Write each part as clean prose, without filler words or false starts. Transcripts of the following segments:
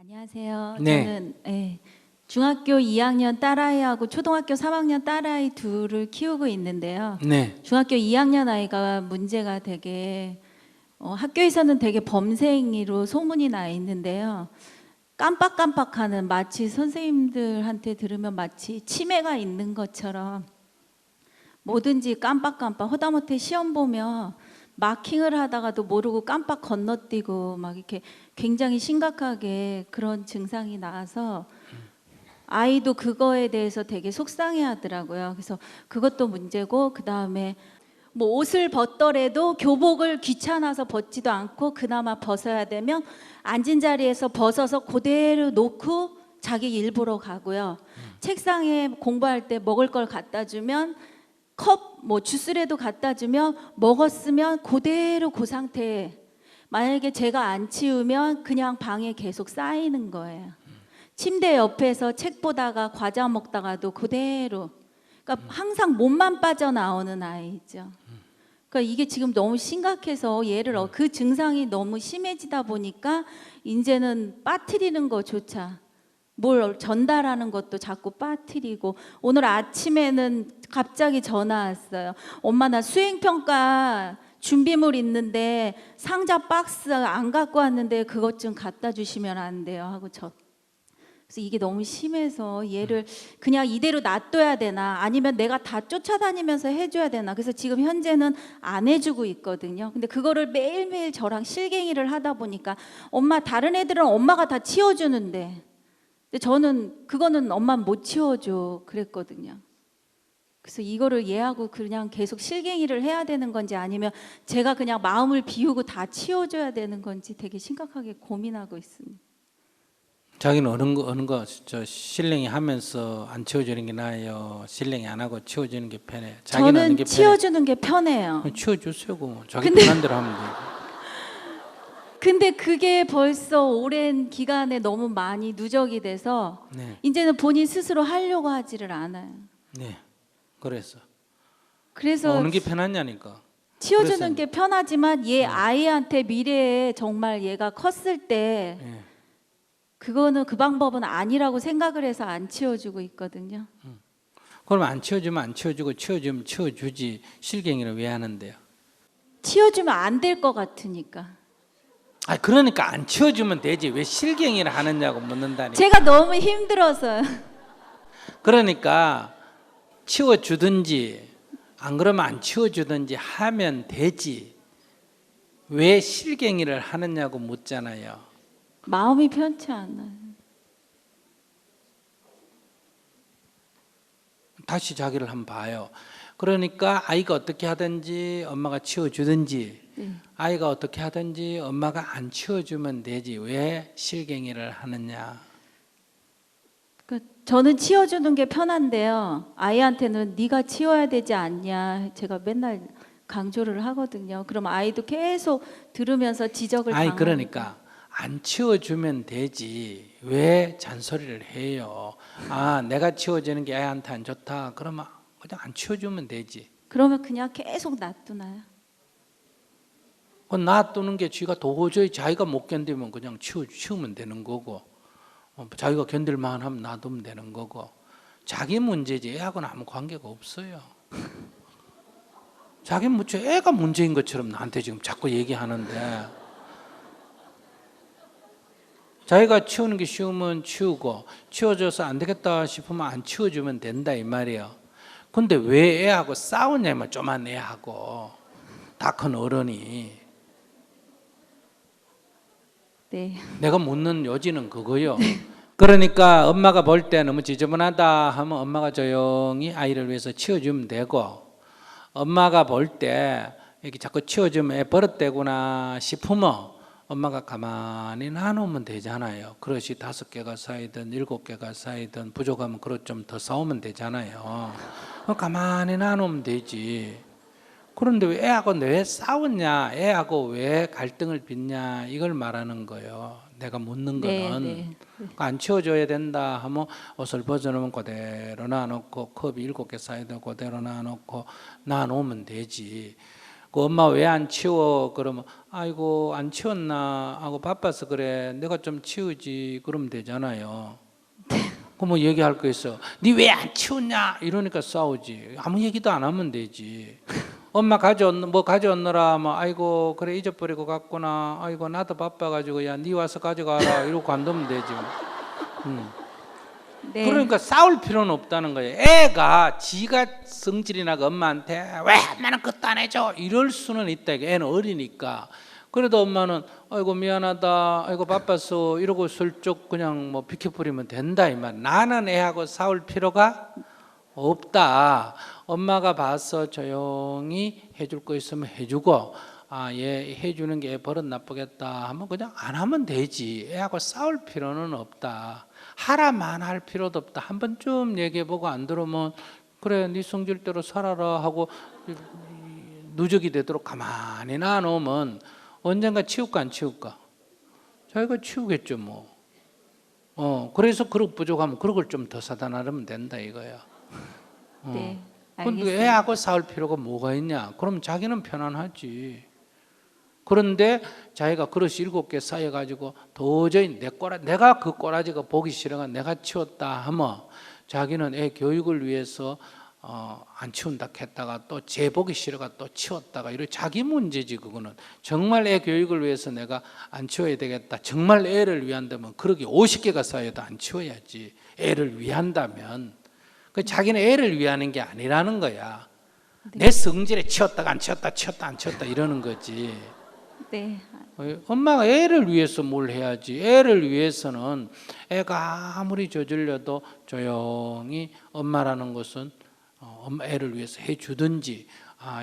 안녕하세요. 네. 저는 중학교 2학년 딸아이하고 초등학교 3학년 딸아이 둘을 키우고 있는데요. 네. 중학교 2학년 아이가 문제가 되게 학교에서는 되게 범생이로 소문이 나 있는데요. 깜빡깜빡하는, 마치 선생님들한테 들으면 마치 치매가 있는 것처럼 뭐든지 깜빡깜빡, 하다못해 시험 보면 마킹을 하다가도 모르고 깜빡 건너뛰고 막 이렇게 굉장히 심각하게 그런 증상이 나와서 아이도 그거에 대해서 되게 속상해 하더라고요. 그래서 그것도 문제고, 그 다음에 뭐 옷을 벗더라도 교복을 귀찮아서 벗지도 않고 그나마 벗어야 되면 앉은 자리에서 벗어서 그대로 놓고 자기 일 보러 가고요. 책상에 공부할 때 먹을 걸 갖다 주면 컵 뭐 주스라도 갖다 주면 먹었으면 그대로 그 상태에, 만약에 제가 안 치우면 그냥 방에 계속 쌓이는 거예요. 침대 옆에서 책 보다가 과자 먹다가도 그대로, 그러니까 항상 몸만 빠져나오는 아이죠. 그러니까 이게 지금 너무 심각해서 얘를 그 증상이 너무 심해지다 보니까 이제는 빠뜨리는 거조차, 뭘 전달하는 것도 자꾸 빠뜨리고, 오늘 아침에는 갑자기 전화 왔어요. 엄마, 나 수행평가 준비물 있는데 상자 박스 안 갖고 왔는데 그것 좀 갖다 주시면 안 돼요 하고 그래서 이게 너무 심해서 얘를 그냥 이대로 놔둬야 되나, 아니면 내가 다 쫓아다니면서 해줘야 되나. 그래서 지금 현재는 안 해주고 있거든요. 근데 그거를 매일매일 저랑 실갱이를 하다 보니까, 엄마, 다른 애들은 엄마가 다 치워주는데 근데 저는 그거는 엄마 못 치워줘 그랬거든요. 그래서 이거를 얘하고 그냥 계속 실갱이를 해야 되는 건지, 아니면 제가 그냥 마음을 비우고 다 치워줘야 되는 건지 되게 심각하게 고민하고 있습니다. 자기는 어느 거 저 실랭이 하면서 안 치워주는 게 나아요? 실랭이 안 하고 치워주는 게 편해? 자기는 하는 저는 게 치워주는 게 편해요. 치워주세요. 뭐. 자기 편한 대로 하면 돼. 근데 그게 벌써 오랜 기간에 너무 많이 누적이 돼서 네. 이제는 본인 스스로 하려고 하지를 않아요. 네. 그래서 그래서 어느 게 편하냐니까. 치워주는 그래서 게 편하지만 얘 아이한테 미래에 정말 얘가 컸을 때 네. 그거는, 그 방법은 아니라고 생각을 해서 안 치워주고 있거든요. 그럼 안 치워주면 안 치워주고, 치워주면 치워주지, 실갱이를 왜 하는데요? 치워주면 안 될 것 같으니까. 아, 그러니까 안 치워주면 되지 왜 실갱이를 하느냐고 묻는다니까. 제가 너무 힘들어서요. 그러니까 치워주든지 안 그러면 안 치워주든지 하면 되지 왜 실갱이를 하느냐고 묻잖아요. 마음이 편치 않아요. 다시 자기를 한번 봐요. 그러니까 아이가 어떻게 하든지 엄마가 치워주든지, 아이가 어떻게 하든지 엄마가 안 치워주면 되지 왜 실갱이를 하느냐. 그러니까 저는 치워주는 게 편한데요. 아이한테는 네가 치워야 되지 않냐 제가 맨날 강조를 하거든요. 그럼 아이도 계속 들으면서 지적을 아이 당하니까. 그러니까 안 치워주면 되지 왜 잔소리를 해요. 아, 내가 치워주는 게 애한테 안 좋다 그러면 그냥 안 치워주면 되지. 그러면 그냥 계속 놔두나요? 그 놔두는 게 쥐가 도저히 자기가 못 견디면 그냥 치우면 되는 거고, 자기가 견딜만 하면 놔두면 되는 거고, 자기 문제지 애하고는 아무 관계가 없어요. 자기 문제, 애가 문제인 것처럼 나한테 지금 자꾸 얘기하는데, 자기가 치우는 게 쉬우면 치우고, 치워줘서 안 되겠다 싶으면 안 치워주면 된다 이 말이에요. 근데 왜 애하고 싸우냐면, 좀한 애하고 다 큰 어른이. 네. 내가 묻는 요지는 그거요. 그러니까 엄마가 볼 때 너무 지저분하다 하면 엄마가 조용히 아이를 위해서 치워주면 되고, 엄마가 볼 때 이렇게 자꾸 치워주면 애 버릇되구나 싶으면 엄마가 가만히 놔놓으면 되잖아요. 그릇이 5개가 쌓이든 7개가 쌓이든 부족하면 그릇 좀 더 쌓으면 되잖아요. 가만히 놔놓으면 되지. 그런데 왜 애하고 왜 싸웠냐, 애하고 왜 갈등을 빚냐 이걸 말하는 거예요. 내가 묻는 거는. 네. 안 치워줘야 된다 하면 옷을 벗어놓으면 그대로 놔놓고, 컵이 7개 쌓여도 그대로 놔놓고 놔놓으면 되지. 그 엄마 왜 안 치워? 그러면 아이고 안 치웠나 하고 바빠서 그래. 내가 좀 치우지. 그러면 되잖아요. 그럼 뭐 얘기할 거 있어. 니 왜 안 치웠냐? 이러니까 싸우지. 아무 얘기도 안 하면 되지. 엄마 뭐 가져왔느라 뭐 아이고 그래 잊어버리고 갔구나. 아이고 나도 바빠가지고 야 니 와서 가져가라. 이러고 관두면 되지. 네. 그러니까 싸울 필요는 없다는 거예요. 애가 지가 성질이 나고 엄마한테 왜 엄마는 그것도 안 해줘 이럴 수는 있다. 애는 어리니까. 그래도 엄마는 아이고 미안하다 아이고 바빴어 이러고 슬쩍 그냥 뭐 비켜버리면 된다 이 말. 나는 애하고 싸울 필요가 없다. 엄마가 봐서 조용히 해줄 거 있으면 해주고 얘 해주는 게 애 버릇 나쁘겠다 하면 그냥 안 하면 되지. 애하고 싸울 필요는 없다. 하라만 할 필요도 없다. 한 번쯤 얘기해보고 안 들으면 그래 네 성질대로 살아라 하고 누적이 되도록 가만히 놔놓으면 언젠가 치울까 안 치울까? 자기가 치우겠죠 뭐. 그래서 그릇 부족하면 그릇을 좀 더 사다 놔두면 된다 이거야. 네. 근데 알겠습니다. 애하고 싸울 필요가 뭐가 있냐? 그럼 자기는 편안하지. 그런데 자기가 그릇이 7개 쌓여가지고 도저히 내가 그 꼬라지가 보기 싫어가 내가 치웠다 하면 자기는 애 교육을 위해서 안 치운다 했다가 또 쟤 보기 싫어가 또 치웠다가 이런 자기 문제지. 그거는 정말 애 교육을 위해서 내가 안 치워야 되겠다. 정말 애를 위한다면 그러기 50개가 쌓여도 안 치워야지. 애를 위한다면. 그 자기는 애를 위하는 게 아니라는 거야. 내 성질에 치웠다가 안 치웠다 치웠다 안 치웠다 이러는 거지. 네. 엄마가 애를 위해서 뭘 해야지. 애를 위해서는 애가 아무리 저질려도 조용히 엄마라는 것은 애를 위해서 해주든지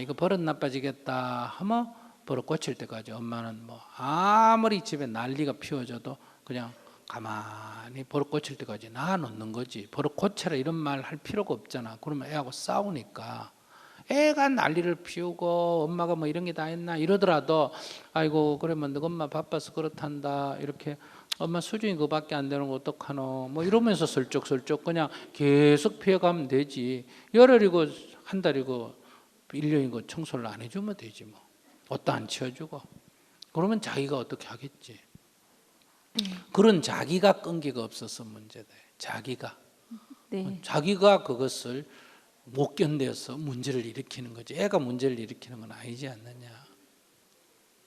이거 버릇 나빠지겠다 하면 버릇 고칠 때까지 엄마는 뭐 아무리 집에 난리가 피워져도 그냥 가만히 버릇 고칠 때까지 놔놓는 거지. 버릇 고쳐라 이런 말 할 필요가 없잖아. 그러면 애하고 싸우니까. 애가 난리를 피우고 엄마가 뭐 이런 게 다 했나 이러더라도 아이고 그러면 너 엄마 바빠서 그렇단다 이렇게 엄마 수준이 그거밖에 안 되는 거 어떡하노 뭐 이러면서 슬쩍슬쩍 그냥 계속 피해가면 되지. 열흘이고 한 달이고 1년이고 청소를 안 해주면 되지 뭐. 옷도 안 치워주고 그러면 자기가 어떻게 하겠지. 그런 자기가 끈기가 없어서 문제다. 자기가 그것을 못 견뎌서 문제를 일으키는 거지. 애가 문제를 일으키는 건 아니지 않느냐.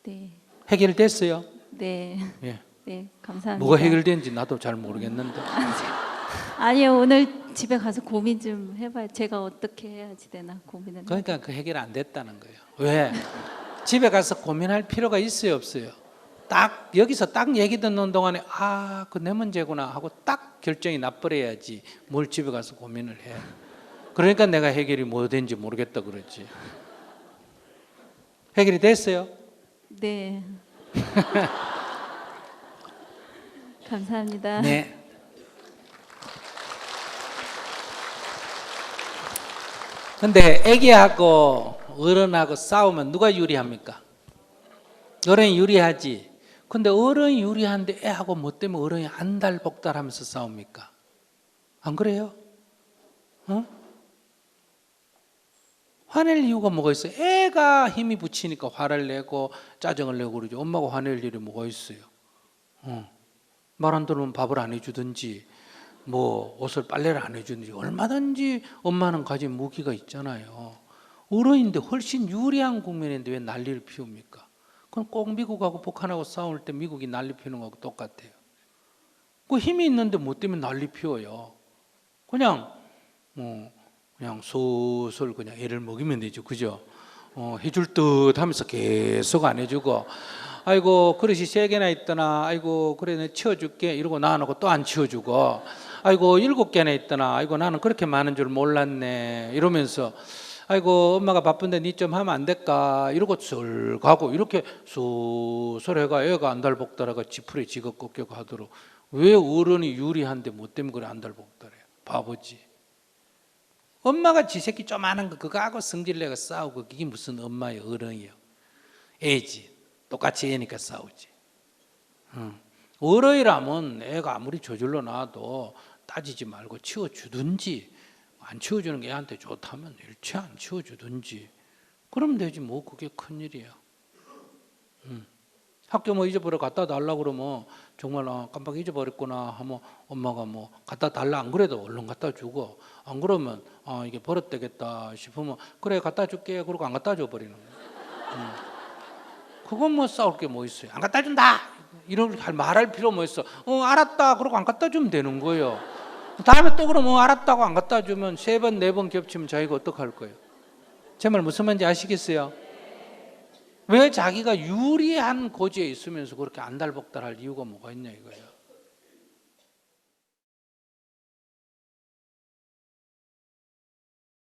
네. 해결됐어요? 네. 예. 네. 감사합니다. 뭐가 해결된지 나도 잘 모르겠는데. 아니요. 오늘 집에 가서 고민 좀 해봐요. 제가 어떻게 해야지 되나 고민을. 그러니까 그 해결 안 됐다는 거예요. 왜? 집에 가서 고민할 필요가 있어요, 없어요? 딱 여기서 딱 얘기 듣는 동안에 그 내 문제구나 하고 딱 결정이 나버려야지 뭘 집에 가서 고민을 해. 그러니까 내가 해결이 뭐 된지 모르겠다 그러지. 해결이 됐어요? 네. 감사합니다. 네. 근데 애기하고 어른하고 싸우면 누가 유리합니까? 어른이 유리하지. 근데 어른이 유리한데 애하고 뭐 때문에 어른이 안달복달하면서 싸웁니까? 안 그래요? 화낼 이유가 뭐가 있어요? 애가 힘이 붙이니까 화를 내고 짜증을 내고 그러죠. 엄마가 화낼 일이 뭐가 있어요? 말 안 들으면 밥을 안 해주든지 뭐 옷을 빨래를 안 해주든지 얼마든지 엄마는 가진 무기가 있잖아요. 어른인데 훨씬 유리한 국면인데 왜 난리를 피웁니까? 그럼 꼭 미국하고 북한하고 싸울 때 미국이 난리 피우는 거하고 똑같아요. 그 힘이 있는데 뭐 때문에 난리 피워요? 그냥 슬슬 그냥 애를 먹이면 되죠. 그죠? 해줄 듯 하면서 계속 안 해주고 아이고 그릇이 3개나 있더나 아이고 그래 내가 치워줄게 이러고 놔놓고 또 안 치워주고 아이고 7개나 있더나 아이고 나는 그렇게 많은 줄 몰랐네 이러면서 아이고 엄마가 바쁜데 니 좀 하면 안 될까 이러고 술 가고 이렇게 슬슬 해가 애가 안달복달하가 지푸레 지가 꺾여가 하도록 왜 어른이 유리한데 뭐 때문에 그래 안달복달해요? 바보지. 엄마가 지 새끼 좀 아는 거 그거하고 성질내가 싸우고 그게 무슨 엄마예요? 어른이요? 애지. 똑같이 애니까 싸우지. 어른이라면 애가 아무리 저질러 놔도 따지지 말고 치워주든지 안 치워주는 게 애한테 좋다면 일체 안 치워주든지 그러면 되지 뭐 그게 큰일이야. 학교 뭐 잊어버려 갖다 달라고 그러면 정말 깜빡 잊어버렸구나 하면 엄마가 뭐 갖다 달라 안 그래도 얼른 갖다 주고, 안 그러면 이게 버릇되겠다 싶으면 그래 갖다 줄게 그러고 안 갖다 줘 버리는 거야. 그건 뭐 싸울 게 뭐 있어요. 안 갖다 준다 이런 말할 필요 뭐 있어. 알았다 그러고 안 갖다 주면 되는 거예요. 다음에 또 그러면 알았다고 안 갖다 주면 3번 4번 겹치면 자기가 어떡할 거예요? 제 말 무슨 말인지 아시겠어요? 왜 자기가 유리한 고지에 있으면서 그렇게 안달복달할 이유가 뭐가 있냐 이거예요.